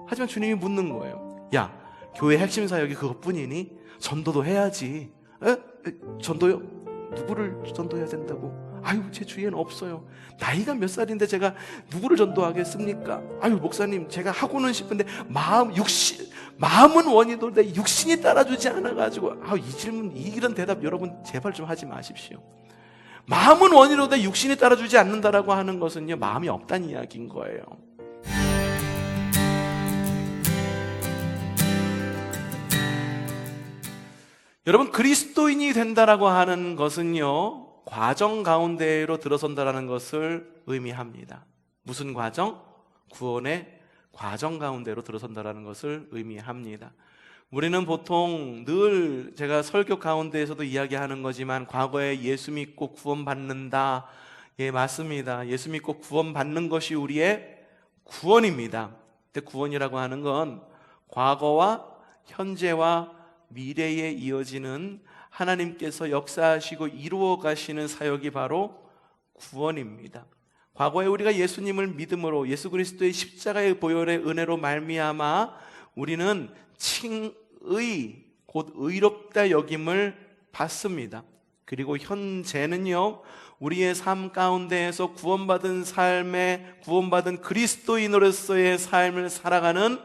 하지만 주님이 묻는 거예요. 야, 교회 핵심 사역이 그것뿐이니? 전도도 해야지. 전도요? 누구를 전도해야 된다고? 아유, 제 주위에는 없어요. 나이가 몇 살인데 제가 누구를 전도하겠습니까? 아유, 목사님, 제가 하고는 싶은데 마음은 원이도데 육신이 따라주지 않아가지고. 이 질문, 이런 대답 여러분 제발 좀 하지 마십시오. 마음은 원이로되 육신이 따라주지 않는다라고 하는 것은요, 마음이 없다는 이야기인 거예요. 여러분, 그리스도인이 된다라고 하는 것은요, 과정 가운데로 들어선다라는 것을 의미합니다. 무슨 과정? 구원의 과정 가운데로 들어선다라는 것을 의미합니다. 우리는 보통 늘 제가 설교 가운데에서도 이야기하는 거지만, 과거에 예수 믿고 구원받는다. 예, 맞습니다. 예수 믿고 구원받는 것이 우리의 구원입니다. 근데 구원이라고 하는 건 과거와 현재와 미래에 이어지는 하나님께서 역사하시고 이루어 가시는 사역이 바로 구원입니다. 과거에 우리가 예수님을 믿음으로 예수 그리스도의 십자가의 보혈의 은혜로 말미암아 우리는 칭의, 곧 의롭다 여김을 받습니다. 그리고 현재는요, 우리의 삶 가운데에서 구원받은 그리스도인으로서의 삶을 살아가는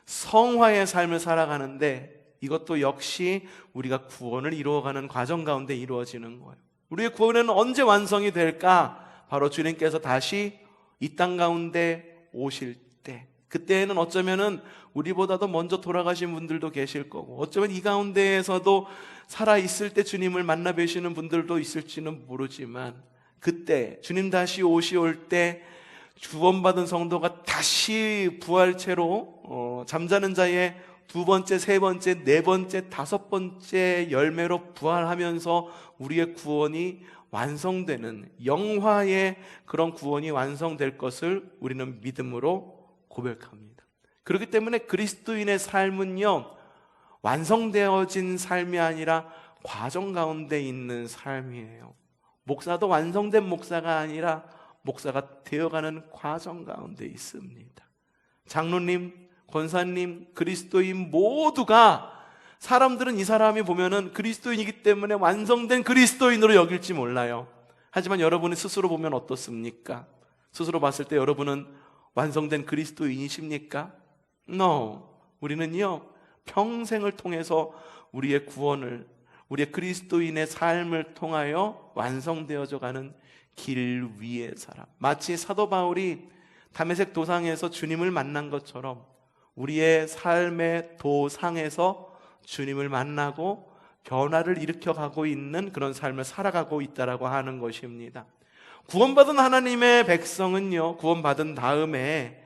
성화의 삶을 살아가는데, 이것도 역시 우리가 구원을 이루어가는 과정 가운데 이루어지는 거예요. 우리의 구원은 언제 완성이 될까? 바로 주님께서 다시 이 땅 가운데 오실 때, 그때에는 어쩌면은 우리보다도 먼저 돌아가신 분들도 계실 거고, 어쩌면 이 가운데에서도 살아있을 때 주님을 만나 뵈시는 분들도 있을지는 모르지만, 그때 주님 다시 오실 때 구원받은 성도가 다시 부활체로 잠자는 자의 두 번째, 세 번째, 네 번째, 다섯 번째 열매로 부활하면서 우리의 구원이 완성되는 영화의 그런 구원이 완성될 것을 우리는 믿음으로 고백합니다. 그렇기 때문에 그리스도인의 삶은요, 완성되어진 삶이 아니라 과정 가운데 있는 삶이에요. 목사도 완성된 목사가 아니라 목사가 되어가는 과정 가운데 있습니다. 장로님, 권사님, 그리스도인 모두가, 사람들은 이 사람이 보면은 그리스도인이기 때문에 완성된 그리스도인으로 여길지 몰라요. 하지만 여러분이 스스로 보면 어떻습니까? 스스로 봤을 때 여러분은 완성된 그리스도인이십니까? No. 우리는요, 평생을 통해서 우리의 구원을, 우리의 그리스도인의 삶을 통하여 완성되어져 가는 길 위의 사람. 마치 사도 바울이 다메섹 도상에서 주님을 만난 것처럼 우리의 삶의 도상에서 주님을 만나고 변화를 일으켜가고 있는 그런 삶을 살아가고 있다라고 하는 것입니다. 구원받은 하나님의 백성은요, 구원받은 다음에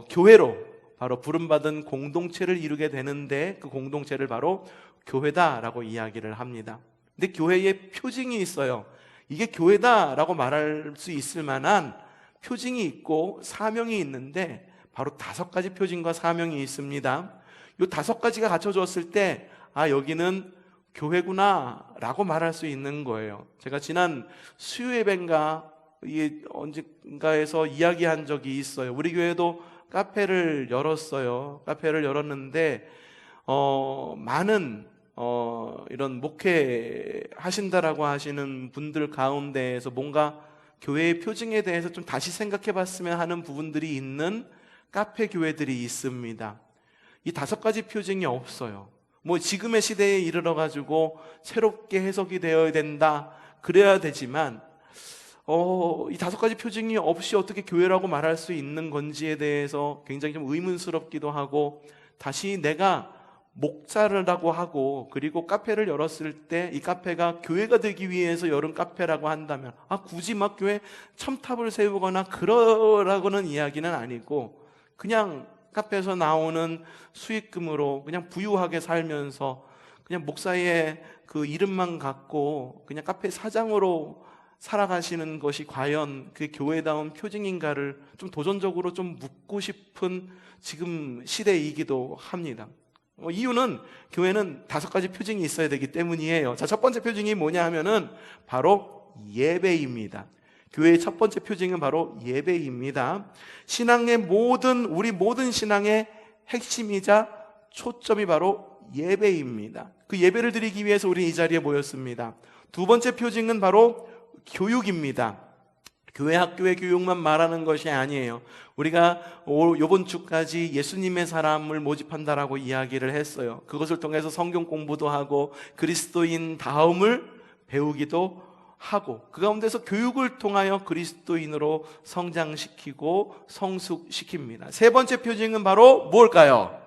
교회로, 바로 부름받은 공동체를 이루게 되는데, 그 공동체를 바로 교회다라고 이야기를 합니다. 근데 교회에 표징이 있어요. 이게 교회다라고 말할 수 있을 만한 표징이 있고 사명이 있는데, 바로 5가지 표징과 사명이 있습니다. 이 5가지가 갖춰졌을 때, 여기는 교회구나 라고 말할 수 있는 거예요. 제가 지난 수요예배인가 언젠가에서 이야기한 적이 있어요. 우리 교회도 카페를 열었어요. 카페를 열었는데 많은 이런 목회 하신다라고 하시는 분들 가운데에서 뭔가 교회의 표징에 대해서 좀 다시 생각해 봤으면 하는 부분들이 있는 카페 교회들이 있습니다. 이 5가지 표징이 없어요. 지금의 시대에 이르러 가지고 새롭게 해석이 되어야 된다, 그래야 되지만 이 5가지 표징이 없이 어떻게 교회라고 말할 수 있는 건지에 대해서 굉장히 좀 의문스럽기도 하고, 다시 내가 목자라고 하고 그리고 카페를 열었을 때 이 카페가 교회가 되기 위해서 열은 카페라고 한다면 굳이 막 교회 첨탑을 세우거나 그러라고는 이야기는 아니고, 그냥 카페에서 나오는 수익금으로 그냥 부유하게 살면서 그냥 목사의 그 이름만 갖고 그냥 카페 사장으로 살아가시는 것이 과연 그 교회다운 표징인가를 좀 도전적으로 좀 묻고 싶은 지금 시대이기도 합니다. 이유는 교회는 5가지 표징이 있어야 되기 때문이에요. 자, 첫 번째 표징이 뭐냐 하면은 바로 예배입니다. 교회의 첫 번째 표징은 바로 예배입니다. 우리 모든 신앙의 핵심이자 초점이 바로 예배입니다. 그 예배를 드리기 위해서 우리 이 자리에 모였습니다. 두 번째 표징은 바로 교육입니다. 교회 학교의 교육만 말하는 것이 아니에요. 우리가 이번 주까지 예수님의 사람을 모집한다라고 이야기를 했어요. 그것을 통해서 성경 공부도 하고 그리스도인 다음을 배우기도 하고, 그 가운데서 교육을 통하여 그리스도인으로 성장시키고 성숙시킵니다. 세 번째 표징은 바로 뭘까요?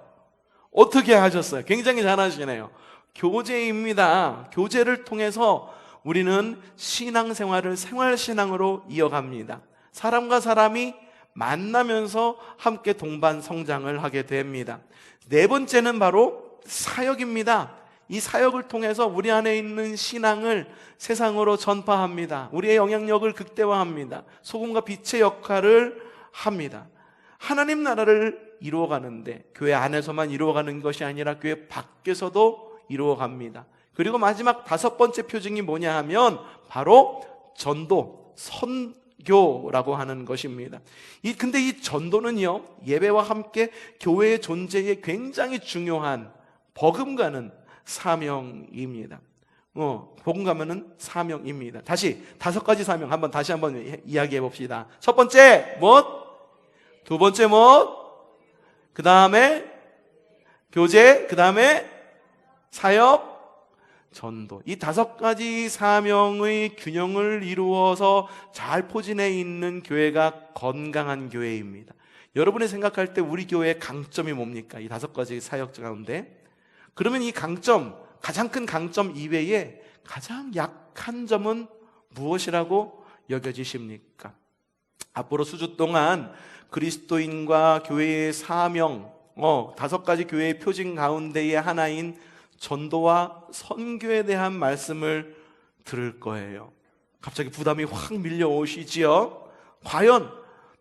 어떻게 하셨어요? 굉장히 잘하시네요. 교제입니다. 교제를 통해서 우리는 신앙생활을 생활신앙으로 이어갑니다. 사람과 사람이 만나면서 함께 동반 성장을 하게 됩니다. 네 번째는 바로 사역입니다. 이 사역을 통해서 우리 안에 있는 신앙을 세상으로 전파합니다. 우리의 영향력을 극대화합니다. 소금과 빛의 역할을 합니다. 하나님 나라를 이루어가는데 교회 안에서만 이루어가는 것이 아니라 교회 밖에서도 이루어갑니다. 그리고 마지막 다섯 번째 표징이 뭐냐 하면 바로 전도, 선교라고 하는 것입니다. 근데 이 전도는요, 예배와 함께 교회의 존재에 굉장히 중요한 버금가는 사명입니다. 복음가면은 사명입니다. 다섯 가지 사명 다시 한번 이야기해 봅시다. 첫 번째 무엇? 두 번째 무엇? 그 다음에 교제, 그 다음에 사역, 전도. 이 다섯 가지 사명의 균형을 이루어서 잘 포진해 있는 교회가 건강한 교회입니다. 여러분이 생각할 때 우리 교회의 강점이 뭡니까? 이 다섯 가지 사역 가운데. 그러면 이 강점, 가장 큰 강점 이외에 가장 약한 점은 무엇이라고 여겨지십니까? 앞으로 수주 동안 그리스도인과 교회의 사명, 다섯 가지 교회의 표징 가운데의 하나인 전도와 선교에 대한 말씀을 들을 거예요. 갑자기 부담이 확 밀려오시지요? 과연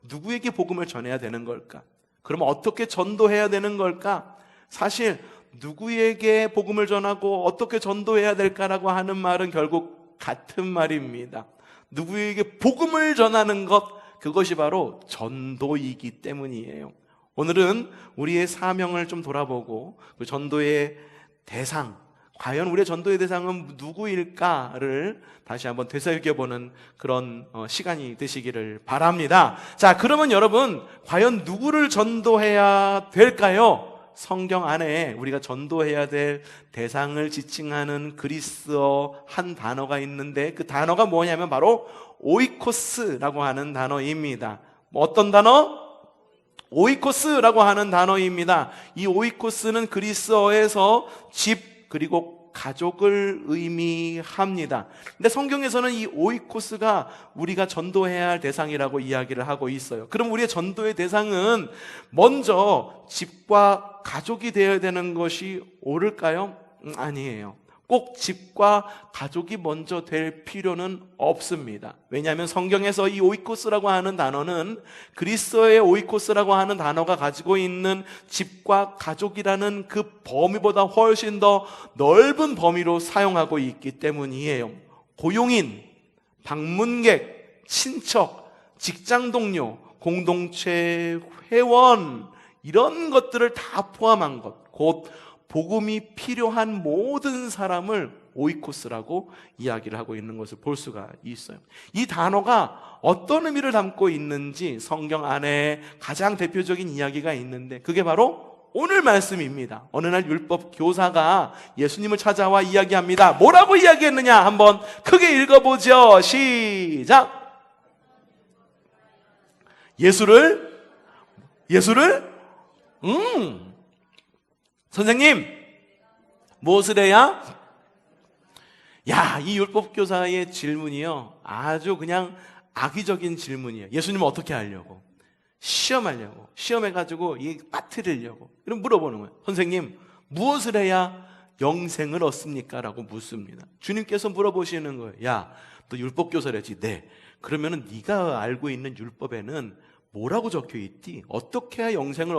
누구에게 복음을 전해야 되는 걸까? 그럼 어떻게 전도해야 되는 걸까? 사실 누구에게 복음을 전하고 어떻게 전도해야 될까라고 하는 말은 결국 같은 말입니다. 누구에게 복음을 전하는 것, 그것이 바로 전도이기 때문이에요. 오늘은 우리의 사명을 좀 돌아보고 그 전도의 대상, 과연 우리의 전도의 대상은 누구일까를 다시 한번 되새겨보는 그런 시간이 되시기를 바랍니다. 자, 그러면 여러분, 과연 누구를 전도해야 될까요? 성경 안에 우리가 전도해야 될 대상을 지칭하는 그리스어 한 단어가 있는데 그 단어가 뭐냐면 바로 오이코스라고 하는 단어입니다. 어떤 단어? 오이코스라고 하는 단어입니다. 이 오이코스는 그리스어에서 집 그리고 가족을 의미합니다. 근데 성경에서는 이 오이코스가 우리가 전도해야 할 대상이라고 이야기를 하고 있어요. 그럼 우리의 전도의 대상은 먼저 집과 가족이 되어야 되는 것이 옳을까요? 아니에요. 꼭 집과 가족이 먼저 될 필요는 없습니다. 왜냐하면 성경에서 이 오이코스라고 하는 단어는 그리스어의 오이코스라고 하는 단어가 가지고 있는 집과 가족이라는 그 범위보다 훨씬 더 넓은 범위로 사용하고 있기 때문이에요. 고용인, 방문객, 친척, 직장 동료, 공동체 회원, 이런 것들을 다 포함한 것, 곧 복음이 필요한 모든 사람을 오이코스라고 이야기를 하고 있는 것을 볼 수가 있어요. 이 단어가 어떤 의미를 담고 있는지 성경 안에 가장 대표적인 이야기가 있는데 그게 바로 오늘 말씀입니다. 어느 날 율법 교사가 예수님을 찾아와 이야기합니다. 뭐라고 이야기했느냐? 한번 크게 읽어보죠. 시작! 예수를 선생님, 무엇을 해야? 야, 이 율법교사의 질문이요, 아주 그냥 악의적인 질문이에요. 예수님은 어떻게 하려고? 시험하려고. 시험해가지고 빠뜨리려고. 그럼 물어보는 거예요. 선생님, 무엇을 해야 영생을 얻습니까? 라고 묻습니다. 주님께서 물어보시는 거예요. 야, 너 율법교사래지? 네. 그러면은 네가 알고 있는 율법에는 뭐라고 적혀 있디? 어떻게 해야 영생을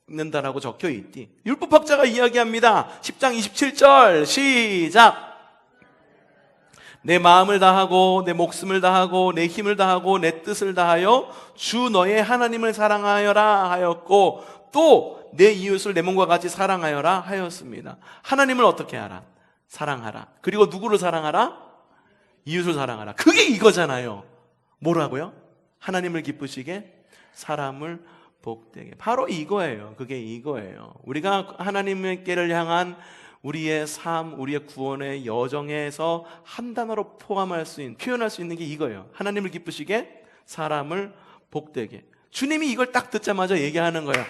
얻는다라고 적혀 있디? 율법학자가 이야기합니다. 10장 27절 시작. 내 마음을 다하고 내 목숨을 다하고 내 힘을 다하고 내 뜻을 다하여 주 너의 하나님을 사랑하여라 하였고, 또 내 이웃을 내 몸과 같이 사랑하여라 하였습니다. 하나님을 어떻게 하라? 사랑하라. 그리고 누구를 사랑하라? 이웃을 사랑하라. 그게 이거잖아요. 뭐라고요? 하나님을 기쁘시게, 사람을 복되게. 바로 이거예요. 그게 이거예요. 우리가 하나님께를 향한 우리의 삶, 우리의 구원의 여정에서 한 단어로 포함할 수 있는, 표현할 수 있는 게 이거예요. 하나님을 기쁘시게, 사람을 복되게. 주님이 이걸 딱 듣자마자 얘기하는 거예요.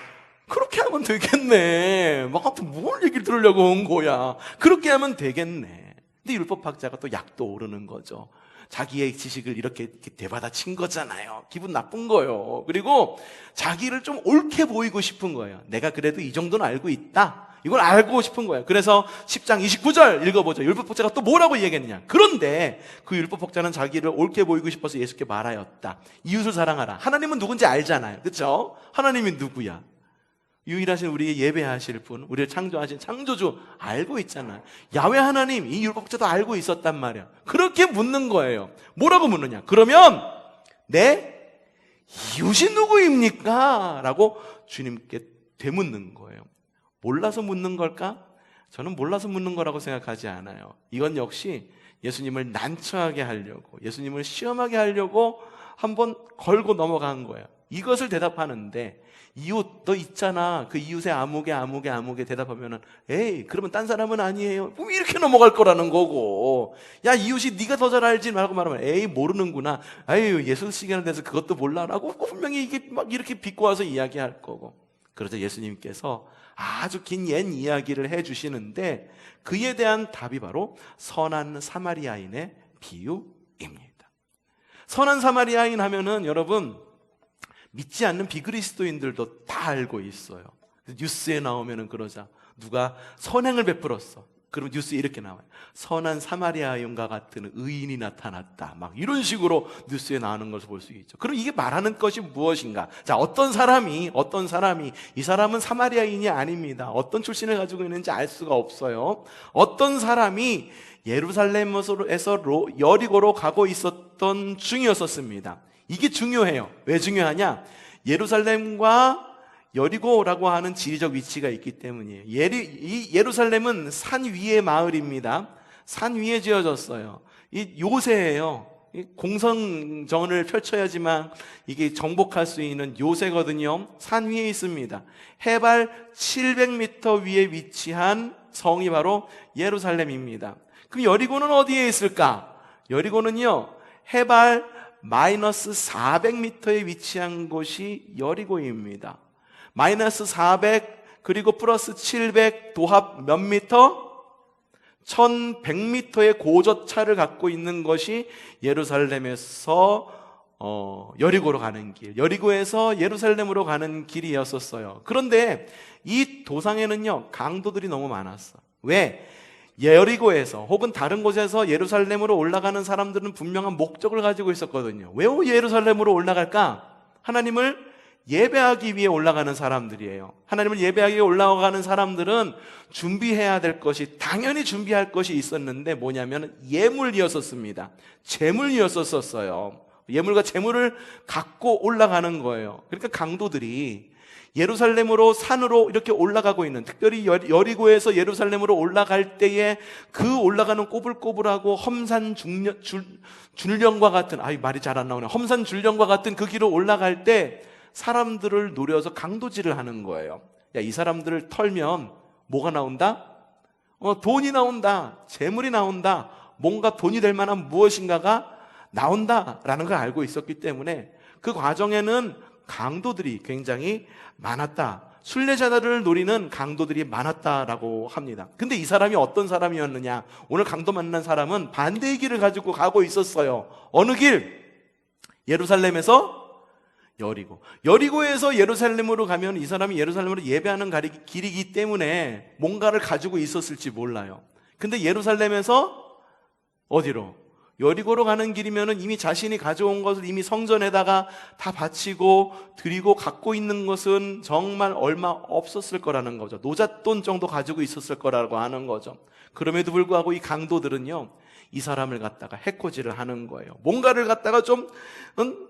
그렇게 하면 되겠네. 나한테 뭘 얘기를 들으려고 온 거야. 그렇게 하면 되겠네. 근데 율법학자가 또 약도 오르는 거죠. 자기의 지식을 이렇게 대받아친 거잖아요. 기분 나쁜 거예요. 그리고 자기를 좀 옳게 보이고 싶은 거예요. 내가 그래도 이 정도는 알고 있다. 이걸 알고 싶은 거예요. 그래서 10장 29절 읽어보죠. 율법학자가 또 뭐라고 얘기했느냐. 그런데 그 율법학자는 자기를 옳게 보이고 싶어서 예수께 말하였다. 이웃을 사랑하라. 하나님은 누군지 알잖아요. 그렇죠? 하나님이 누구야? 유일하신 우리의 예배하실 분, 우리를 창조하신 창조주 알고 있잖아요. 야훼 하나님, 이 율법자도 알고 있었단 말이야. 그렇게 묻는 거예요. 뭐라고 묻느냐? 그러면 내 이웃이 누구입니까? 라고 주님께 되묻는 거예요. 몰라서 묻는 걸까? 저는 몰라서 묻는 거라고 생각하지 않아요. 이건 역시 예수님을 난처하게 하려고, 예수님을 시험하게 하려고 한번 걸고 넘어간 거예요. 이것을 대답하는데, 이웃 너 있잖아. 그 이웃의 아무개 대답하면은 에이 그러면 딴 사람은 아니에요. 이렇게 넘어갈 거라는 거고, 야 이웃이 네가 더 잘 알지 말고 말하면 에이 모르는구나. 아유 예수 시간에 대해서 그것도 몰라라고 분명히 이게 막 이렇게 비꼬아서 이야기할 거고. 그러자 예수님께서 아주 긴 옛 이야기를 해주시는데 그에 대한 답이 바로 선한 사마리아인의 비유입니다. 선한 사마리아인 하면은 여러분 믿지 않는 비그리스도인들도 다 알고 있어요. 뉴스에 나오면은 그러자 누가 선행을 베풀었어. 그러면 뉴스에 이렇게 나와요. 선한 사마리아인과 같은 의인이 나타났다. 막 이런 식으로 뉴스에 나오는 것을 볼 수 있죠. 그럼 이게 말하는 것이 무엇인가? 자, 어떤 사람이 이 사람은 사마리아인이 아닙니다. 어떤 출신을 가지고 있는지 알 수가 없어요. 어떤 사람이 예루살렘에서 여리고로 가고 있었던 중이었었습니다. 이게 중요해요. 왜 중요하냐? 예루살렘과 여리고라고 하는 지리적 위치가 있기 때문이에요. 이 예루살렘은 산 위의 마을입니다. 산 위에 지어졌어요. 이 요새예요. 공성전을 펼쳐야지만 이게 정복할 수 있는 요새거든요. 산 위에 있습니다. 해발 700m 위에 위치한 성이 바로 예루살렘입니다. 그럼 여리고는 어디에 있을까? 여리고는요, 해발 마이너스 400m에 위치한 곳이 여리고입니다. 마이너스 400 그리고 플러스 700 도합 몇 미터? 1100m의 고저차를 갖고 있는 것이 예루살렘에서 여리고로 가는 길, 여리고에서 예루살렘으로 가는 길이었었어요. 그런데 이 도상에는요 강도들이 너무 많았어. 왜? 여리고에서 혹은 다른 곳에서 예루살렘으로 올라가는 사람들은 분명한 목적을 가지고 있었거든요. 왜 예루살렘으로 올라갈까? 하나님을 예배하기 위해 올라가는 사람들이에요. 하나님을 예배하기 위해 올라가는 사람들은 준비해야 될 것이, 당연히 준비할 것이 있었는데 뭐냐면 예물이었었습니다. 재물이었었어요. 예물과 재물을 갖고 올라가는 거예요. 그러니까 강도들이 예루살렘으로 산으로 이렇게 올라가고 있는, 특별히 여리고에서 예루살렘으로 올라갈 때에 그 올라가는 꼬불꼬불하고 험산 줄령과 같은, 말이 잘 안 나오네. 험산 줄령과 같은 그 길을 올라갈 때 사람들을 노려서 강도질을 하는 거예요. 야, 이 사람들을 털면 뭐가 나온다? 돈이 나온다. 재물이 나온다. 뭔가 돈이 될 만한 무엇인가가 나온다라는 걸 알고 있었기 때문에 그 과정에는 강도들이 굉장히 많았다. 순례자들을 노리는 강도들이 많았다라고 합니다. 근데 이 사람이 어떤 사람이었느냐? 오늘 강도 만난 사람은 반대의 길을 가지고 가고 있었어요. 어느 길? 예루살렘에서 여리고. 여리고에서 예루살렘으로 가면 이 사람이 예루살렘으로 예배하는 길이기 때문에 뭔가를 가지고 있었을지 몰라요. 근데 예루살렘에서 어디로? 여리고로 가는 길이면 이미 자신이 가져온 것을 이미 성전에다가 다 바치고 드리고 갖고 있는 것은 정말 얼마 없었을 거라는 거죠. 노잣돈 정도 가지고 있었을 거라고 하는 거죠. 그럼에도 불구하고 이 강도들은요, 이 사람을 갖다가 해코지를 하는 거예요. 뭔가를 갖다가 좀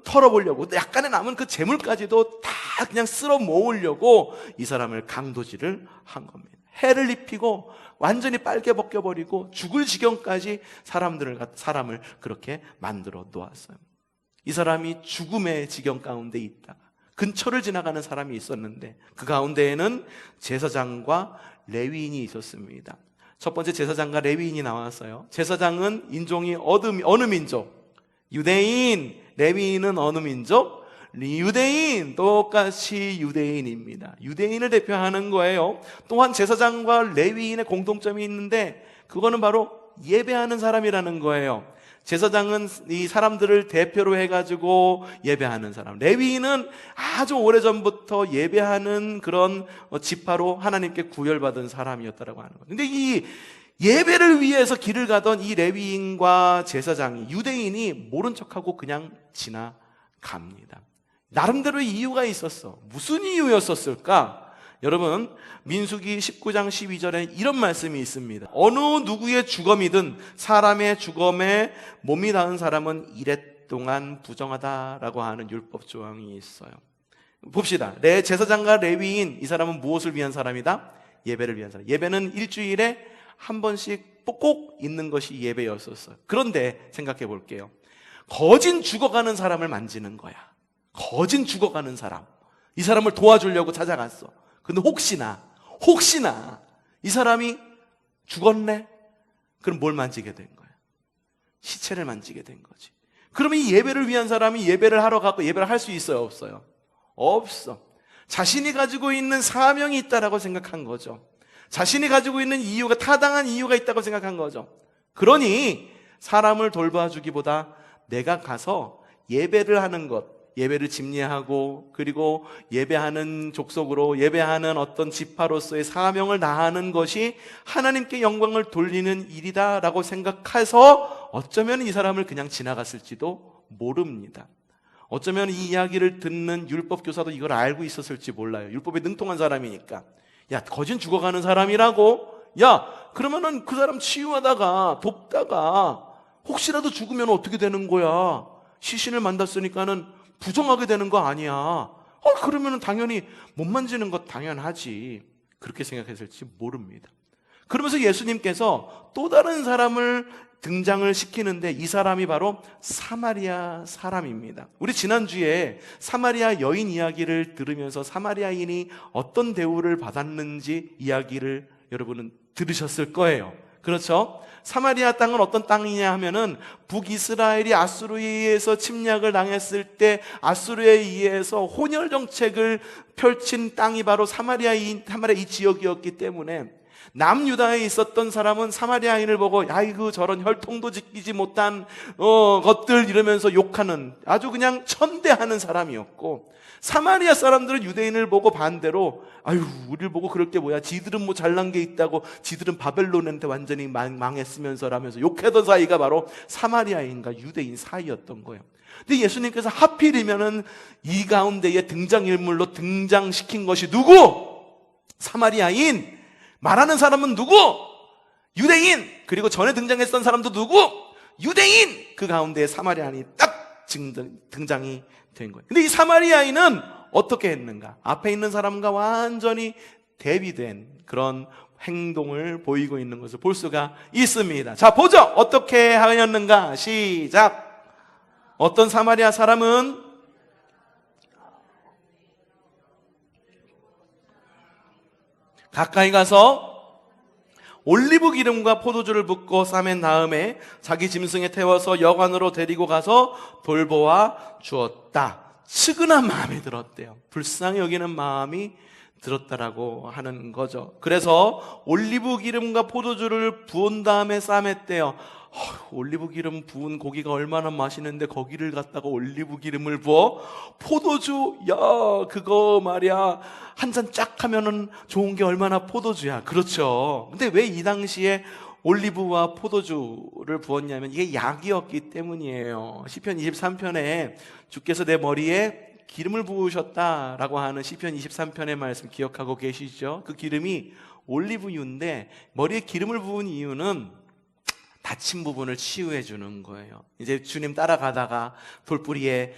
털어보려고, 약간의 남은 그 재물까지도 다 그냥 쓸어 모으려고 이 사람을 강도질을 한 겁니다. 해를 입히고 완전히 빨개 벗겨버리고 죽을 지경까지 사람을 그렇게 만들어 놓았어요. 이 사람이 죽음의 지경 가운데 있다가 근처를 지나가는 사람이 있었는데 그 가운데에는 제사장과 레위인이 있었습니다. 첫 번째 제사장과 레위인이 나왔어요. 제사장은 인종이 어느 민족? 유대인. 레위인은 어느 민족? 유대인. 똑같이 유대인입니다. 유대인을 대표하는 거예요. 또한 제사장과 레위인의 공통점이 있는데 그거는 바로 예배하는 사람이라는 거예요. 제사장은 이 사람들을 대표로 해가지고 예배하는 사람, 레위인은 아주 오래전부터 예배하는 그런 지파로 하나님께 구별받은 사람이었다라고 하는 거예요. 근데 이 예배를 위해서 길을 가던 이 레위인과 제사장이, 유대인이 모른 척하고 그냥 지나갑니다. 나름대로의 이유가 있었어. 무슨 이유였었을까? 여러분, 민수기 19장 12절에 이런 말씀이 있습니다. 어느 누구의 주검이든 사람의 주검에 몸이 닿은 사람은 이랫동안 부정하다라고 하는 율법 조항이 있어요. 봅시다. 제사장과 레위인, 이 사람은 무엇을 위한 사람이다? 예배를 위한 사람. 예배는 일주일에 한 번씩 꼭 있는 것이 예배였었어요. 그런데 생각해 볼게요. 거진 죽어가는 사람을 만지는 거야. 거진 죽어가는 사람. 이 사람을 도와주려고 찾아갔어. 근데 혹시나 이 사람이 죽었네? 그럼 뭘 만지게 된 거야? 시체를 만지게 된 거지. 그러면 이 예배를 위한 사람이 예배를 하러 가고 예배를 할 수 있어요? 없어요? 없어. 자신이 가지고 있는 사명이 있다라고 생각한 거죠. 자신이 가지고 있는 이유가, 타당한 이유가 있다고 생각한 거죠. 그러니 사람을 돌봐주기보다 내가 가서 예배를 하는 것, 예배를 집례하고 그리고 예배하는 족속으로 예배하는 어떤 지파로서의 사명을 다하는 것이 하나님께 영광을 돌리는 일이다라고 생각해서 어쩌면 이 사람을 그냥 지나갔을지도 모릅니다. 어쩌면 이 이야기를 듣는 율법 교사도 이걸 알고 있었을지 몰라요. 율법에 능통한 사람이니까. 야, 거진 죽어가는 사람이라고? 야, 그러면은 그 사람 치유하다가 돕다가 혹시라도 죽으면 어떻게 되는 거야? 시신을 만났으니까는 부정하게 되는 거 아니야. 그러면 당연히 못 만지는 것 당연하지. 그렇게 생각했을지 모릅니다. 그러면서 예수님께서 또 다른 사람을 등장을 시키는데 이 사람이 바로 사마리아 사람입니다. 우리 지난주에 사마리아 여인 이야기를 들으면서 사마리아인이 어떤 대우를 받았는지 이야기를 여러분은 들으셨을 거예요. 그렇죠? 사마리아 땅은 어떤 땅이냐 하면은 북이스라엘이 아수르에 의해서 침략을 당했을 때 아수르에 의해서 혼혈 정책을 펼친 땅이 바로 사마리아 이 지역이었기 때문에 남유다에 있었던 사람은 사마리아인을 보고 아이고 저런 혈통도 지키지 못한 것들 이러면서 욕하는, 아주 그냥 천대하는 사람이었고, 사마리아 사람들은 유대인을 보고 반대로 아유 우리를 보고 그럴 게 뭐야, 지들은 뭐 잘난 게 있다고, 지들은 바벨론한테 완전히 망했으면서라면서 욕하던 사이가 바로 사마리아인과 유대인 사이였던 거예요. 근데 예수님께서 하필이면은 이 가운데에 등장인물로 등장시킨 것이 누구? 사마리아인. 말하는 사람은 누구? 유대인. 그리고 전에 등장했던 사람도 누구? 유대인. 그 가운데에 사마리아인이 딱 등장이 된 거예요. 근데 이 사마리아인은 어떻게 했는가? 앞에 있는 사람과 완전히 대비된 그런 행동을 보이고 있는 것을 볼 수가 있습니다. 자, 보죠. 어떻게 하였는가? 시작. 어떤 사마리아 사람은 가까이 가서 올리브 기름과 포도주를 붓고 싸맨 다음에 자기 짐승에 태워서 여관으로 데리고 가서 돌보아 주었다. 측은한 마음이 들었대요. 불쌍히 여기는 마음이 들었다라고 하는 거죠. 그래서 올리브 기름과 포도주를 부은 다음에 싸맸대요. 올리브 기름 부은 고기가 얼마나 맛있는데 거기를 갖다가 올리브 기름을 부어? 포도주, 야 그거 말이야 한 잔 쫙 하면은 좋은 게 얼마나 포도주야. 그렇죠. 근데 왜 이 당시에 올리브와 포도주를 부었냐면 이게 약이었기 때문이에요. 시편 23편에 주께서 내 머리에 기름을 부으셨다라고 하는 시편 23편의 말씀 기억하고 계시죠? 그 기름이 올리브유인데 머리에 기름을 부은 이유는 다친 부분을 치유해 주는 거예요. 이제 주님 따라가다가 돌뿌리에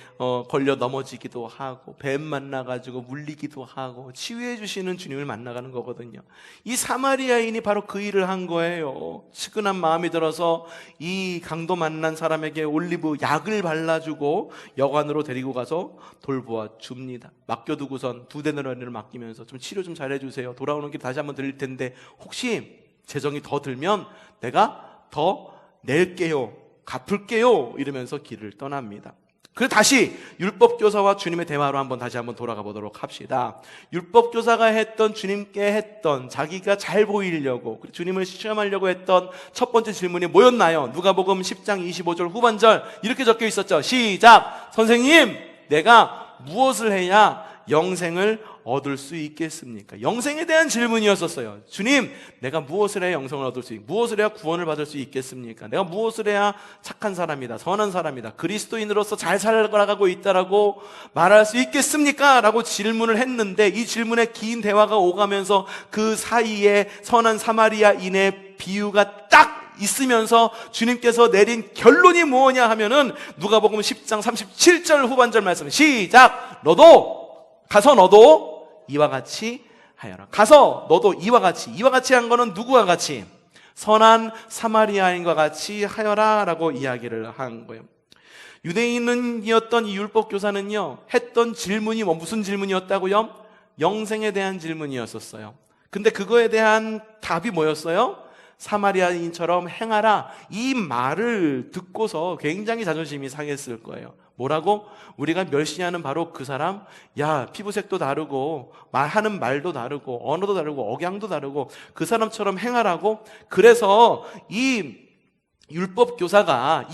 걸려 넘어지기도 하고 뱀 만나가지고 물리기도 하고 치유해 주시는 주님을 만나가는 거거든요. 이 사마리아인이 바로 그 일을 한 거예요. 측은한 마음이 들어서 이 강도 만난 사람에게 올리브 약을 발라주고 여관으로 데리고 가서 돌보아 줍니다. 맡겨두고선 2데나리온을 맡기면서 좀 치료 좀 잘해주세요. 돌아오는 길 다시 한번 들릴 텐데 혹시 재정이 더 들면 내가 더 낼게요, 갚을게요 이러면서 길을 떠납니다. 그리고 다시 율법교사와 주님의 대화로 다시 한번 돌아가 보도록 합시다. 율법교사가 했던, 주님께 했던, 자기가 잘 보이려고 주님을 시험하려고 했던 첫 번째 질문이 뭐였나요? 누가복음 10장 25절 후반절 이렇게 적혀 있었죠. 시작! 선생님, 내가 무엇을 해야 영생을 얻을 수 있겠습니까? 영생에 대한 질문이었었어요. 주님, 내가 무엇을 해야 영생을 얻을 수 있겠습니까? 무엇을 해야 구원을 받을 수 있겠습니까? 내가 무엇을 해야 착한 사람이다, 선한 사람이다, 그리스도인으로서 잘 살아가고 있다라고 말할 수 있겠습니까? 라고 질문을 했는데 이 질문에 긴 대화가 오가면서 그 사이에 선한 사마리아인의 비유가 딱 있으면서 주님께서 내린 결론이 뭐냐 하면은 누가복음 10장 37절 후반절 말씀, 시작! 너도 이와 같이 하여라. 가서 너도 이와 같이 한 거는 누구와 같이? 선한 사마리아인과 같이 하여라 라고 이야기를 한 거예요. 유대인이었던 이 율법교사는요, 했던 질문이 무슨 질문이었다고요? 영생에 대한 질문이었었어요. 근데 그거에 대한 답이 뭐였어요? 사마리아인처럼 행하라. 이 말을 듣고서 굉장히 자존심이 상했을 거예요. 뭐라고? 우리가 멸시하는 바로 그 사람? 야, 피부색도 다르고 말하는 말도 다르고 언어도 다르고 억양도 다르고 그 사람처럼 행하라고? 그래서 이 율법교사가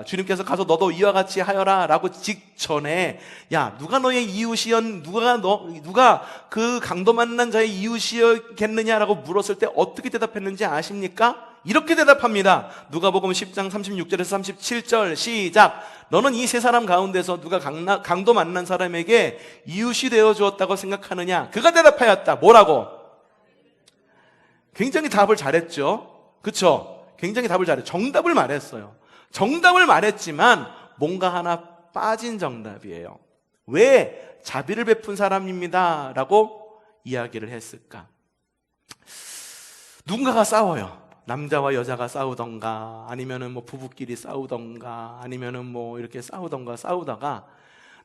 주님께서 가서 너도 이와 같이 하여라 라고 직전에, 야, 누가 너의 이웃이었, 누가 그 강도 만난 자의 이웃이었겠느냐라고 물었을 때 어떻게 대답했는지 아십니까? 이렇게 대답합니다. 누가복음 10장 36절에서 37절 시작! 너는 이 세 사람 가운데서 누가 강도 만난 사람에게 이웃이 되어 주었다고 생각하느냐? 그가 대답하였다. 뭐라고? 굉장히 답을 잘했죠. 그쵸? 굉장히 답을 잘해. 정답을 말했어요. 정답을 말했지만 뭔가 하나 빠진 정답이에요. 왜 자비를 베푼 사람입니다 라고 이야기를 했을까? 누군가가 싸워요. 남자와 여자가 싸우던가 아니면은 부부끼리 싸우던가 아니면은 이렇게 싸우다가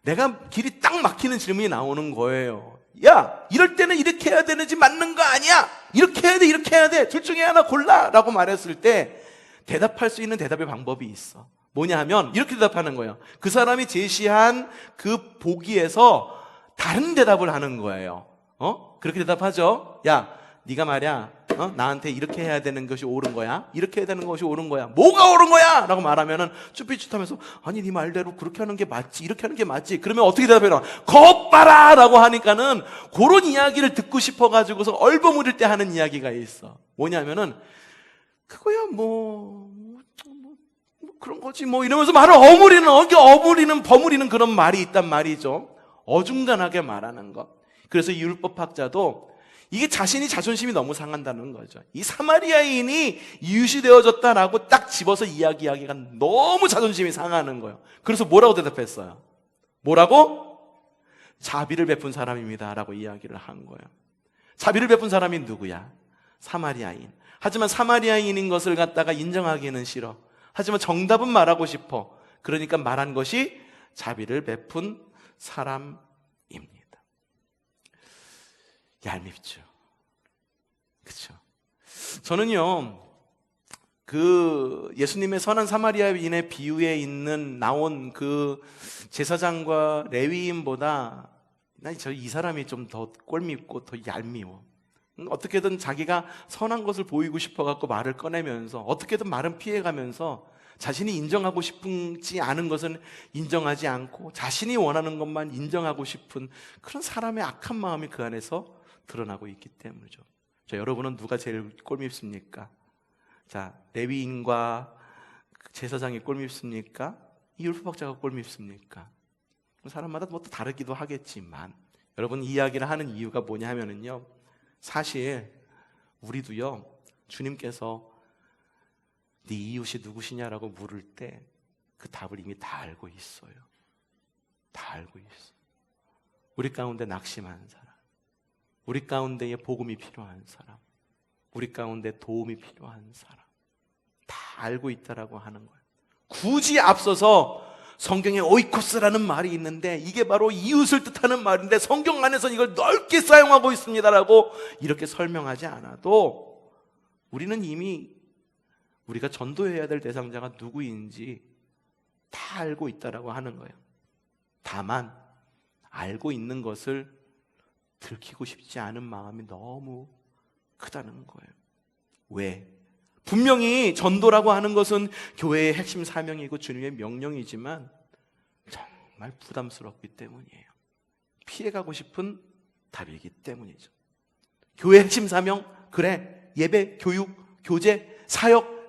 내가 길이 딱 막히는 질문이 나오는 거예요. 야, 이럴 때는 이렇게 해야 되는지 맞는 거 아니야? 이렇게 해야 돼, 이렇게 해야 돼. 둘 중에 하나 골라 라고 말했을 때 대답할 수 있는 대답의 방법이 있어. 뭐냐 하면 이렇게 대답하는 거예요. 그 사람이 제시한 그 보기에서 다른 대답을 하는 거예요. 그렇게 대답하죠. 야, 네가 말이야, 나한테 이렇게 해야 되는 것이 옳은 거야? 이렇게 해야 되는 것이 옳은 거야? 뭐가 옳은 거야? 라고 말하면은 쭈삣쭈삣하면서 아니, 네 말대로 그렇게 하는 게 맞지, 이렇게 하는 게 맞지. 그러면 어떻게 대답해요? 겉봐라! 라고 하니까는 그런 이야기를 듣고 싶어가지고서 얼버무릴 때 하는 이야기가 있어. 뭐냐면은 그거야 그런 거지 이러면서 말을 버무리는 그런 말이 있단 말이죠. 어중간하게 말하는 것. 그래서 이 율법학자도 이게 자신이 자존심이 너무 상한다는 거죠. 이 사마리아인이 이웃이 되어졌다라고 딱 집어서 이야기하기가 너무 자존심이 상하는 거예요. 그래서 뭐라고 대답했어요? 뭐라고? 자비를 베푼 사람입니다 라고 이야기를 한 거예요. 자비를 베푼 사람이 누구야? 사마리아인. 하지만 사마리아인인 것을 갖다가 인정하기는 싫어. 하지만 정답은 말하고 싶어. 그러니까 말한 것이 자비를 베푼 사람입니다. 얄밉죠. 그렇죠? 저는요, 그 예수님의 선한 사마리아인의 비유에 나온 그 제사장과 레위인보다 이 사람이 좀 더 꼴밉고 더 얄미워. 어떻게든 자기가 선한 것을 보이고 싶어갖고 말을 꺼내면서 어떻게든 말은 피해가면서 자신이 인정하고 싶지 않은 것은 인정하지 않고 자신이 원하는 것만 인정하고 싶은 그런 사람의 악한 마음이 그 안에서 드러나고 있기 때문이죠. 자, 여러분은 누가 제일 꼴밉습니까? 자, 레위인과 제사장이 꼴밉습니까? 이 율법학자가 꼴밉습니까? 사람마다 또 다르기도 하겠지만 여러분, 이 이야기를 하는 이유가 뭐냐 하면은요, 사실 우리도요, 주님께서 네 이웃이 누구시냐라고 물을 때 그 답을 이미 다 알고 있어요. 다 알고 있어. 우리 가운데 낙심한 사람, 우리 가운데에 복음이 필요한 사람, 우리 가운데 도움이 필요한 사람 다 알고 있다라고 하는 거예요. 굳이 앞서서 성경에 오이코스라는 말이 있는데 이게 바로 이웃을 뜻하는 말인데 성경 안에서 이걸 넓게 사용하고 있습니다라고 이렇게 설명하지 않아도 우리는 이미 우리가 전도해야 될 대상자가 누구인지 다 알고 있다라고 하는 거예요. 다만 알고 있는 것을 들키고 싶지 않은 마음이 너무 크다는 거예요. 왜? 분명히 전도라고 하는 것은 교회의 핵심 사명이고 주님의 명령이지만 정말 부담스럽기 때문이에요. 피해가고 싶은 답이기 때문이죠. 교회의 핵심 사명, 그래, 예배, 교육, 교제, 사역,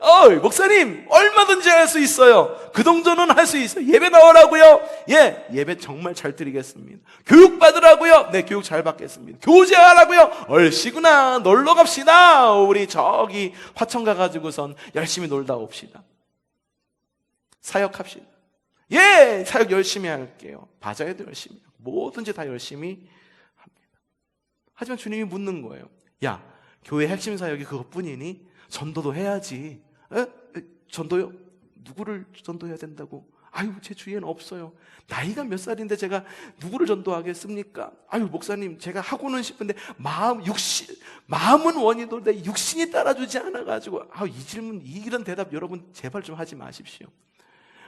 목사님 얼마든지 할 수 있어요. 그 정도는 할 수 있어요. 예배 나오라고요? 예, 예배 정말 잘 드리겠습니다. 교육 받으라고요? 네, 교육 잘 받겠습니다. 교제하라고요? 얼씨구나, 놀러 갑시다. 우리 저기 화천 가가지고선 열심히 놀다 옵시다. 사역합시다. 예, 사역 열심히 할게요. 바자회도 열심히 하고 뭐든지 다 열심히 합니다. 하지만 주님이 묻는 거예요. 야, 교회 핵심 사역이 그것뿐이니? 전도도 해야지. 전도요? 누구를 전도해야 된다고? 아유, 제 주위에는 없어요. 나이가 몇 살인데 제가 누구를 전도하겠습니까? 아유, 목사님, 제가 하고는 싶은데 마음은 원이도 내 육신이 따라주지 않아가지고. 아유, 이런 대답 여러분 제발 좀 하지 마십시오.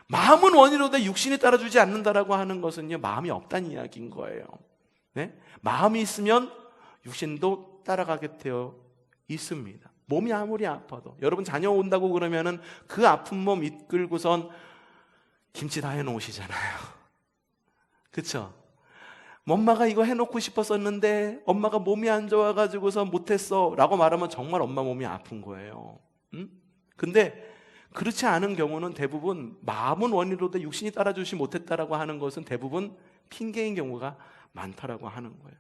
마음은 원이로되 육신이 따라주지 않는다라고 하는 것은요, 마음이 없다는 이야기인 거예요. 네? 마음이 있으면 육신도 따라가게 되어 있습니다. 몸이 아무리 아파도 여러분 자녀 온다고 그러면은 그 아픈 몸 이끌고선 김치 다 해놓으시잖아요. 그쵸? 엄마가 이거 해놓고 싶었었는데 엄마가 몸이 안 좋아가지고서 못했어 라고 말하면 정말 엄마 몸이 아픈 거예요. 응? 근데 그렇지 않은 경우는 대부분 마음은 원이로도 육신이 따라주지 못했다라고 하는 것은 대부분 핑계인 경우가 많다라고 하는 거예요.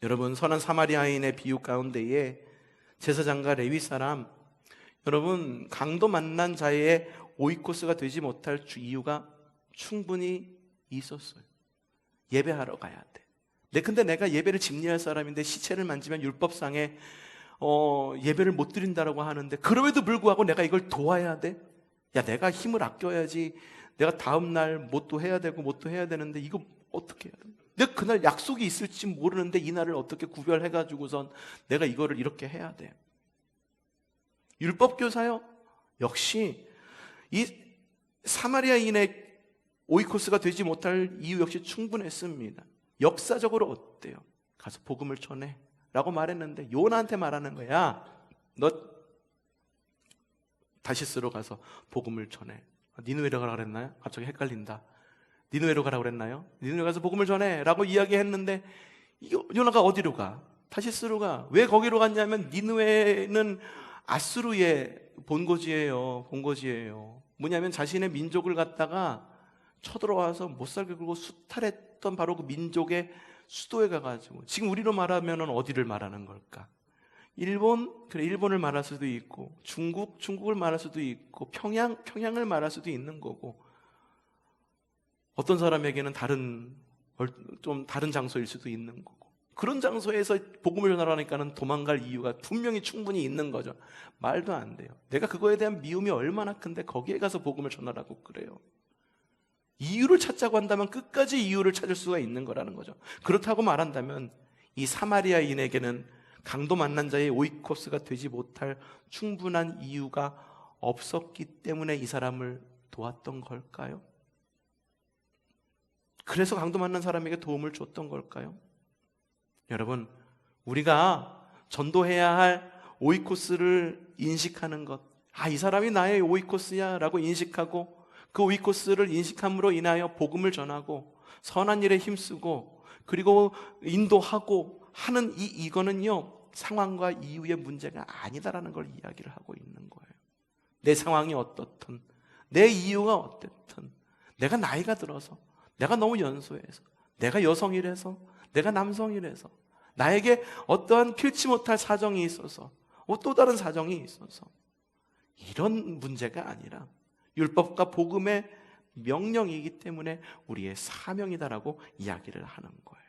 여러분, 선한 사마리아인의 비유 가운데에 제사장과 레위 사람, 여러분 강도 만난 자의 오이코스가 되지 못할 이유가 충분히 있었어요. 예배하러 가야 돼. 근데 내가 예배를 집리할 사람인데 시체를 만지면 율법상에 예배를 못 드린다라고 하는데 그럼에도 불구하고 내가 이걸 도와야 돼? 야, 내가 힘을 아껴야지. 내가 다음날 뭣도 해야 되고 뭣도 해야 되는데 이거 어떻게 해야 돼? 내가 그날 약속이 있을지 모르는데 이 날을 어떻게 구별해가지고선 내가 이거를 이렇게 해야 돼. 율법교사요? 역시 이 사마리아인의 오이코스가 되지 못할 이유 역시 충분했습니다. 역사적으로 어때요? 가서 복음을 전해 라고 말했는데 요나한테 말하는 거야. 너 다시스로 가서 복음을 전해. 니느웨로 가라 그랬나요? 갑자기 헷갈린다. 니느웨로 가라 그랬나요? 니느웨 가서 복음을 전해 라고 이야기했는데 요나가 어디로 가? 다시스로 가. 왜 거기로 갔냐면 니느웨는 아수르의 본거지예요. 뭐냐면 자신의 민족을 갖다가 쳐들어와서 못살게 굴고 수탈했던 바로 그 민족의 수도에 가가지고, 지금 우리로 말하면 어디를 말하는 걸까? 일본을 말할 수도 있고, 중국을 말할 수도 있고, 평양을 말할 수도 있는 거고, 어떤 사람에게는 좀 다른 장소일 수도 있는 거고, 그런 장소에서 복음을 전하라니까는 도망갈 이유가 분명히 충분히 있는 거죠. 말도 안 돼요. 내가 그거에 대한 미움이 얼마나 큰데 거기에 가서 복음을 전하라고 그래요. 이유를 찾자고 한다면 끝까지 이유를 찾을 수가 있는 거라는 거죠. 그렇다고 말한다면 이 사마리아인에게는 강도 만난 자의 오이코스가 되지 못할 충분한 이유가 없었기 때문에 이 사람을 도왔던 걸까요? 그래서 강도 만난 사람에게 도움을 줬던 걸까요? 여러분, 우리가 전도해야 할 오이코스를 인식하는 것, 이 사람이 나의 오이코스야 라고 인식하고 그 오이코스를 인식함으로 인하여 복음을 전하고 선한 일에 힘쓰고 그리고 인도하고 하는 이거는요, 상황과 이유의 문제가 아니다라는 걸 이야기를 하고 있는 거예요. 내 상황이 어떻든, 내 이유가 어떻든, 내가 나이가 들어서, 내가 너무 연소해서, 내가 여성이라서, 내가 남성이라서, 나에게 어떠한 필치 못할 사정이 있어서, 또 다른 사정이 있어서, 이런 문제가 아니라 율법과 복음의 명령이기 때문에 우리의 사명이다라고 이야기를 하는 거예요.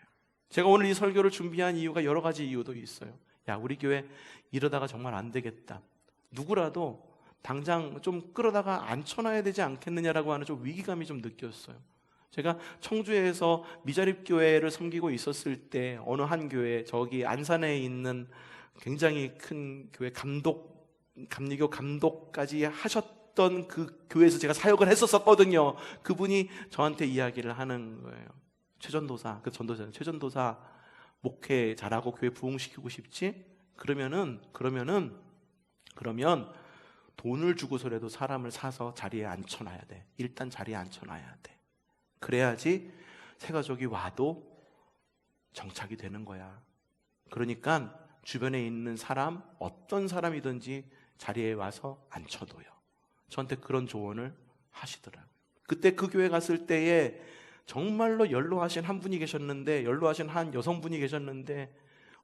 제가 오늘 이 설교를 준비한 이유가 여러 가지 이유도 있어요. 야, 우리 교회 이러다가 정말 안 되겠다. 누구라도 당장 좀 끌어다가 앉혀놔야 되지 않겠느냐라고 하는 좀 위기감이 좀 느꼈어요. 제가 청주에서 미자립교회를 섬기고 있었을 때 어느 한 교회, 저기 안산에 있는 굉장히 큰 교회 감리교 감독까지 하셨던 그 교회에서 제가 사역을 했었거든요. 그분이 저한테 이야기를 하는 거예요. 최전도사, 그 전도사, 최전도사 목회 잘하고 교회 부흥시키고 싶지? 그러면 돈을 주고서라도 사람을 사서 자리에 앉혀놔야 돼. 일단 자리에 앉혀놔야 돼. 그래야지 새가족이 와도 정착이 되는 거야. 그러니까 주변에 있는 사람, 어떤 사람이든지 자리에 와서 앉혀둬요. 저한테 그런 조언을 하시더라고요. 그때 그 교회 갔을 때에 정말로 연로하신 한 분이 계셨는데, 연로하신 한 여성분이 계셨는데,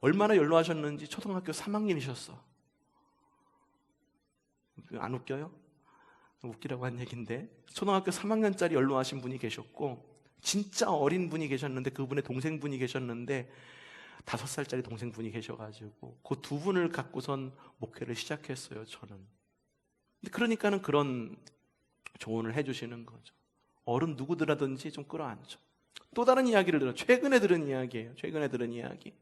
얼마나 연로하셨는지 초등학교 3학년이셨어. 안 웃겨요? 웃기라고 한 얘기인데, 초등학교 3학년짜리 연로하신 분이 계셨고, 진짜 어린 분이 계셨는데, 그분의 동생분이 계셨는데, 5살짜리 동생분이 계셔가지고 그 두 분을 갖고선 목회를 시작했어요. 저는. 그러니까는 그런 조언을 해주시는 거죠. 어른 누구더라든지 좀 끌어안죠. 또 다른 이야기를 들어요. 최근에 들은 이야기예요. 최근에 들은 이야기.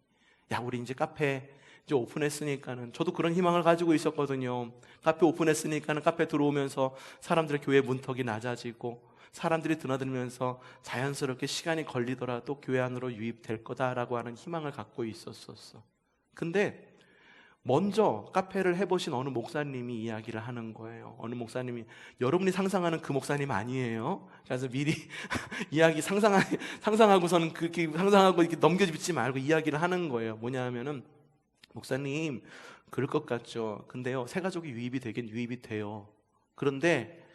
야, 우리 이제 카페 이제 오픈했으니까는, 저도 그런 희망을 가지고 있었거든요. 카페 오픈했으니까는 카페 들어오면서 사람들의 교회 문턱이 낮아지고 사람들이 드나들면서 자연스럽게 시간이 걸리더라도 교회 안으로 유입될 거다라고 하는 희망을 갖고 있었었어. 근데 먼저 카페를 해보신 어느 목사님이 이야기를 하는 거예요. 어느 목사님이, 여러분이 상상하는 그 목사님 아니에요. 그래서 미리 이야기 상상하고서는 그렇게 상상하고 이렇게 넘겨짚지 말고 이야기를 하는 거예요. 뭐냐 하면은, 목사님 그럴 것 같죠. 근데요, 새가족이 유입이 되긴 유입이 돼요. 그런데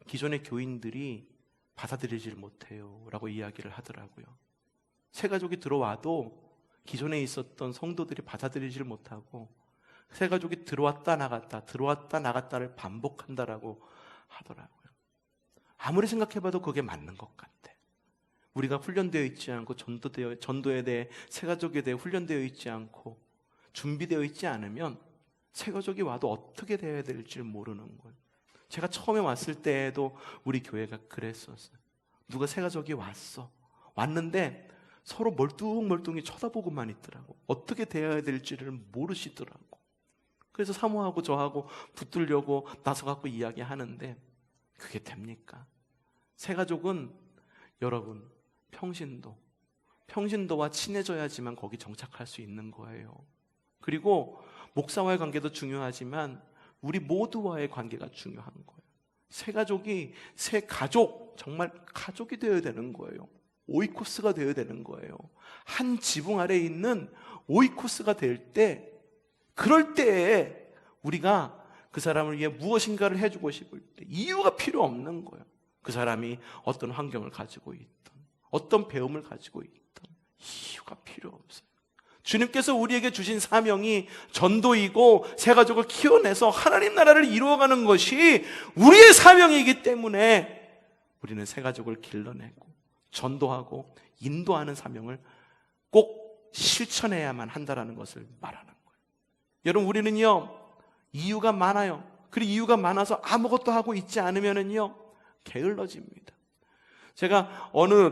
기존의 교인들이 받아들이질 못해요 라고 이야기를 하더라고요. 새가족이 들어와도 기존에 있었던 성도들이 받아들이질 못하고 새가족이 들어왔다 나갔다를 반복한다라고 하더라고요. 아무리 생각해봐도 그게 맞는 것 같아. 우리가 훈련되어 있지 않고 전도에 대해, 새가족에 대해 훈련되어 있지 않고 준비되어 있지 않으면 새가족이 와도 어떻게 되어야 될지 모르는 거예요. 제가 처음에 왔을 때에도 우리 교회가 그랬었어요. 누가 새가족이 왔는데 서로 멀뚱멀뚱히 쳐다보고만 있더라고. 어떻게 대해야 될지를 모르시더라고. 그래서 사모하고 저하고 붙들려고 나서갖고 이야기하는데, 그게 됩니까? 새가족은 여러분 평신도와 친해져야지만 거기 정착할 수 있는 거예요. 그리고 목사와의 관계도 중요하지만 우리 모두와의 관계가 중요한 거예요. 새가족, 정말 가족이 되어야 되는 거예요. 오이코스가 되어야 되는 거예요. 한 지붕 아래에 있는 오이코스가 될 때, 그럴 때에 우리가 그 사람을 위해 무엇인가를 해주고 싶을 때 이유가 필요 없는 거예요. 그 사람이 어떤 환경을 가지고 있든 어떤 배움을 가지고 있든 이유가 필요 없어요. 주님께서 우리에게 주신 사명이 전도이고 새가족을 키워내서 하나님 나라를 이루어가는 것이 우리의 사명이기 때문에 우리는 새가족을 길러내고 전도하고 인도하는 사명을 꼭 실천해야만 한다는 것을 말하는 거예요. 여러분, 우리는요 이유가 많아요. 그리고 이유가 많아서 아무것도 하고 있지 않으면은요 게을러집니다. 제가 어느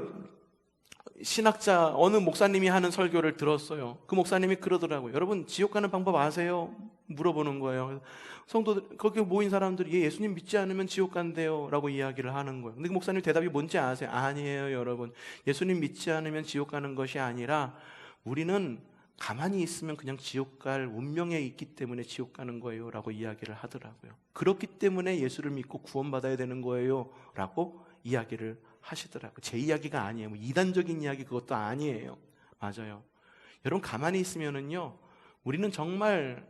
목사님이 하는 설교를 들었어요. 그 목사님이 그러더라고요. 여러분, 지옥 가는 방법 아세요? 물어보는 거예요. 성도들, 거기 모인 사람들이 예수님 믿지 않으면 지옥 간대요 라고 이야기를 하는 거예요. 근데 그 목사님 대답이 뭔지 아세요? 아니에요, 여러분. 예수님 믿지 않으면 지옥 가는 것이 아니라 우리는 가만히 있으면 그냥 지옥 갈 운명에 있기 때문에 지옥 가는 거예요 라고 이야기를 하더라고요. 그렇기 때문에 예수를 믿고 구원받아야 되는 거예요 라고 이야기를 하시더라고요. 제 이야기가 아니에요. 이단적인 이야기 그것도 아니에요. 맞아요. 여러분, 가만히 있으면은요 우리는 정말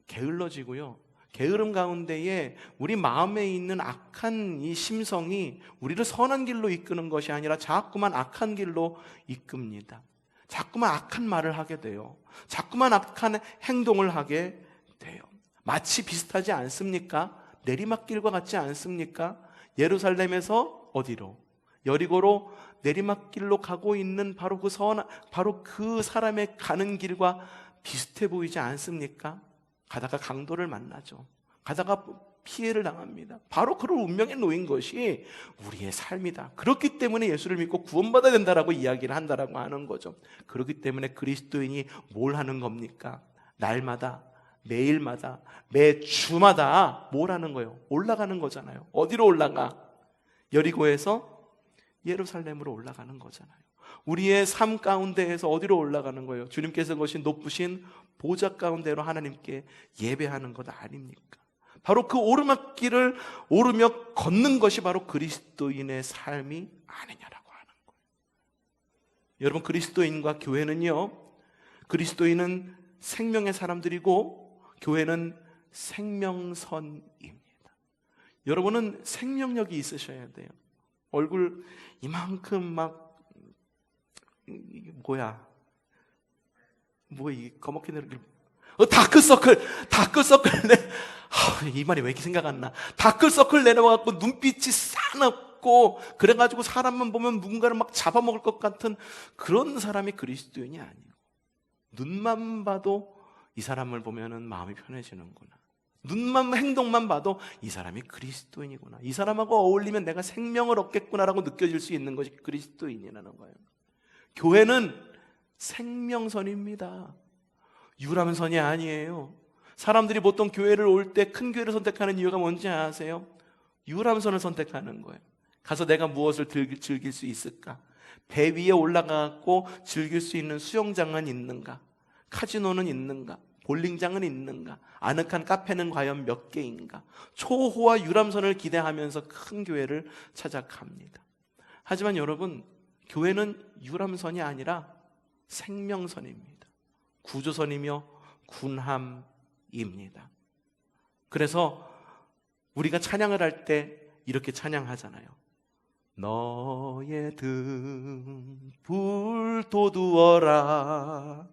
게을러지고요, 게으름 가운데에 우리 마음에 있는 악한 이 심성이 우리를 선한 길로 이끄는 것이 아니라 자꾸만 악한 길로 이끕니다. 자꾸만 악한 말을 하게 돼요. 자꾸만 악한 행동을 하게 돼요. 마치 비슷하지 않습니까? 내리막길과 같지 않습니까? 예루살렘에서 어디로? 여리고로 내리막길로 가고 있는 바로 바로 그 사람의 가는 길과 비슷해 보이지 않습니까? 가다가 강도를 만나죠. 가다가 피해를 당합니다. 바로 그런 운명에 놓인 것이 우리의 삶이다. 그렇기 때문에 예수를 믿고 구원받아야 된다라고 이야기를 한다라고 하는 거죠. 그렇기 때문에 그리스도인이 뭘 하는 겁니까? 날마다, 매일마다, 매주마다 뭘 하는 거예요? 올라가는 거잖아요. 어디로 올라가? 여리고에서 예루살렘으로 올라가는 거잖아요. 우리의 삶 가운데에서 어디로 올라가는 거예요? 주님께서 거신 높으신 보좌 가운데로 하나님께 예배하는 것 아닙니까? 바로 그 오르막길을 오르며 걷는 것이 바로 그리스도인의 삶이 아니냐라고 하는 거예요. 여러분, 그리스도인과 교회는요, 그리스도인은 생명의 사람들이고 교회는 생명선입니다. 여러분은 생명력이 있으셔야 돼요. 얼굴 이만큼 막 이게 뭐야? 이 검게 내는 다크서클 이 말이 왜 이렇게 생각 안 나? 다크서클 내려와갖고 눈빛이 싸납고 그래가지고 사람만 보면 누군가를 막 잡아먹을 것 같은 그런 사람이 그리스도인이 아니에요. 눈만 봐도 이 사람을 보면은 마음이 편해지는구나. 눈만, 행동만 봐도 이 사람이 그리스도인이구나. 이 사람하고 어울리면 내가 생명을 얻겠구나라고 느껴질 수 있는 것이 그리스도인이라는 거예요. 교회는 생명선입니다. 유람선이 아니에요. 사람들이 보통 교회를 올 때 큰 교회를 선택하는 이유가 뭔지 아세요? 유람선을 선택하는 거예요. 가서 내가 무엇을 즐길 수 있을까? 배 위에 올라가고 즐길 수 있는 수영장은 있는가? 카지노는 있는가? 볼링장은 있는가? 아늑한 카페는 과연 몇 개인가? 초호화 유람선을 기대하면서 큰 교회를 찾아갑니다. 하지만 여러분, 교회는 유람선이 아니라 생명선입니다. 구조선이며 군함입니다. 그래서 우리가 찬양을 할 때 이렇게 찬양하잖아요. 너의 등불 돋우어라,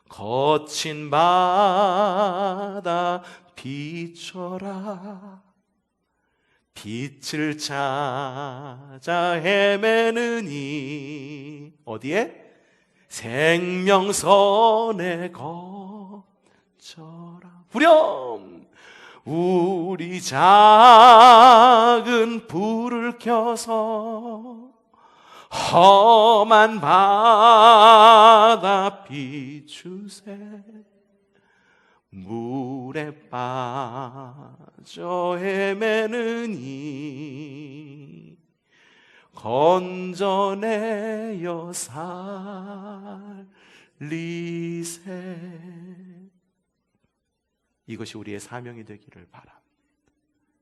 거친 바다 비춰라, 빛을 찾아 헤매느니 어디에? 생명선에 거쳐라. 후렴! 우리 작은 불을 켜서 험한 바다 비추세, 물에 빠져 헤매느니 건져내어 살리세. 이것이 우리의 사명이 되기를 바랍니다.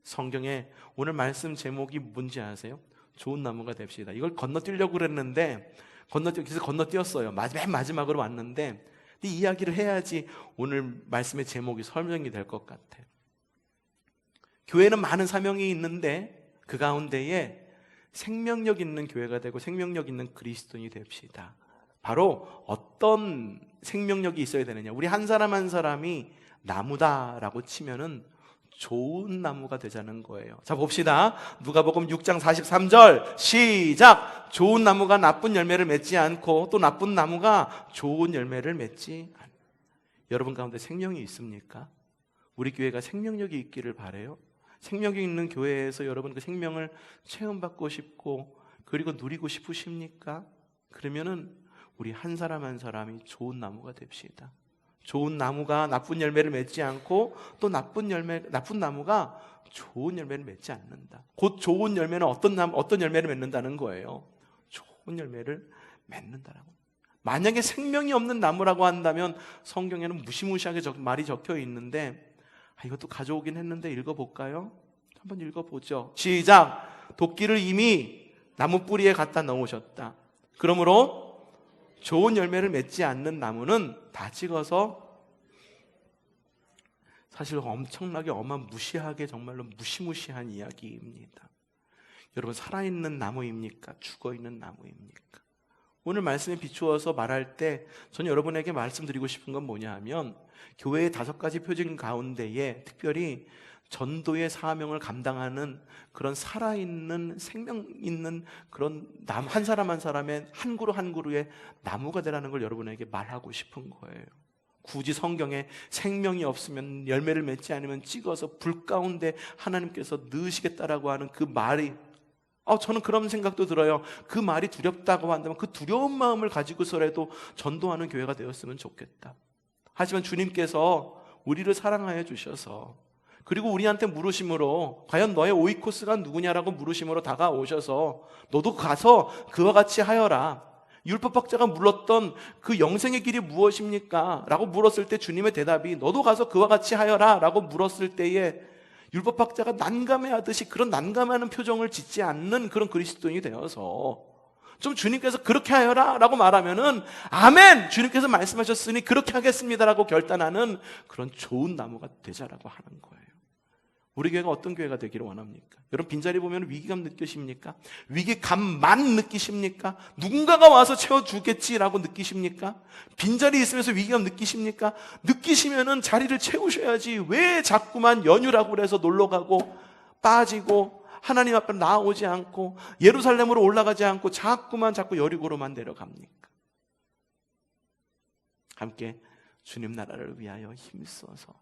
성경에 오늘 말씀 제목이 뭔지 아세요? 좋은 나무가 됩시다. 이걸 건너뛰려고 그랬는데 그래서 건너뛰었어요. 맨 마지막으로 왔는데 이 이야기를 해야지 오늘 말씀의 제목이 설명이 될 것 같아. 교회는 많은 사명이 있는데 그 가운데에 생명력 있는 교회가 되고 생명력 있는 그리스도인이 됩시다. 바로 어떤 생명력이 있어야 되느냐? 우리 한 사람 한 사람이 나무다라고 치면은 좋은 나무가 되자는 거예요. 자, 봅시다. 누가복음 6장 43절 시작. 좋은 나무가 나쁜 열매를 맺지 않고 또 나쁜 나무가 좋은 열매를 맺지 않. 여러분 가운데 생명이 있습니까? 우리 교회가 생명력이 있기를 바라요. 생명이 있는 교회에서 여러분 그 생명을 체험받고 싶고 그리고 누리고 싶으십니까? 그러면은 우리 한 사람 한 사람이 좋은 나무가 됩시다. 좋은 나무가 나쁜 열매를 맺지 않고 또 나쁜 나무가 좋은 열매를 맺지 않는다. 곧 좋은 열매는 어떤 열매를 맺는다는 거예요? 좋은 열매를 맺는다라고. 만약에 생명이 없는 나무라고 한다면 성경에는 무시무시하게 말이 적혀 있는데 이것도 가져오긴 했는데 읽어볼까요? 한번 읽어보죠. 시작. 도끼를 이미 나무 뿌리에 갖다 넣으셨다. 그러므로 좋은 열매를 맺지 않는 나무는 다 찍어서, 사실 엄청나게 어마무시하게 정말로 무시무시한 이야기입니다. 여러분, 살아있는 나무입니까? 죽어있는 나무입니까? 오늘 말씀에 비추어서 말할 때 저는 여러분에게 말씀드리고 싶은 건 뭐냐 하면 교회의 5가지 표징 가운데에 특별히 전도의 사명을 감당하는 그런 살아있는 생명 있는 그런 한 사람 한 사람의 한 그루 한 그루의 나무가 되라는 걸 여러분에게 말하고 싶은 거예요. 굳이 성경에 생명이 없으면 열매를 맺지 않으면 찍어서 불 가운데 하나님께서 넣으시겠다라고 하는 그 말이 저는 그런 생각도 들어요. 그 말이 두렵다고 한다면 그 두려운 마음을 가지고서라도 전도하는 교회가 되었으면 좋겠다. 하지만 주님께서 우리를 사랑하여 주셔서 그리고 우리한테 물으심으로 과연 너의 오이코스가 누구냐라고 물으심으로 다가오셔서 너도 가서 그와 같이 하여라. 율법학자가 물었던 그 영생의 길이 무엇입니까? 라고 물었을 때 주님의 대답이 너도 가서 그와 같이 하여라 라고 물었을 때에 율법학자가 난감해하듯이 그런 난감해하는 표정을 짓지 않는 그런 그리스도인이 되어서 좀 주님께서 그렇게 하여라 라고 말하면은 아멘! 주님께서 말씀하셨으니 그렇게 하겠습니다 라고 결단하는 그런 좋은 나무가 되자라고 하는 거예요. 우리 교회가 어떤 교회가 되기를 원합니까? 여러분 빈자리 보면 위기감 느끼십니까? 위기감만 느끼십니까? 누군가가 와서 채워주겠지라고 느끼십니까? 빈자리 있으면서 위기감 느끼십니까? 느끼시면은 자리를 채우셔야지 왜 자꾸만 연휴라고 그래서 놀러가고 빠지고 하나님 앞에 나오지 않고 예루살렘으로 올라가지 않고 자꾸 여리고로만 내려갑니까? 함께 주님 나라를 위하여 힘써서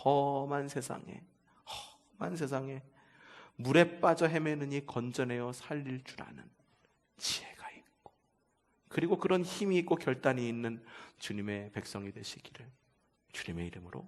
험한 세상에 물에 빠져 헤매느니 건져내어 살릴 줄 아는 지혜가 있고 그리고 그런 힘이 있고 결단이 있는 주님의 백성이 되시기를 주님의 이름으로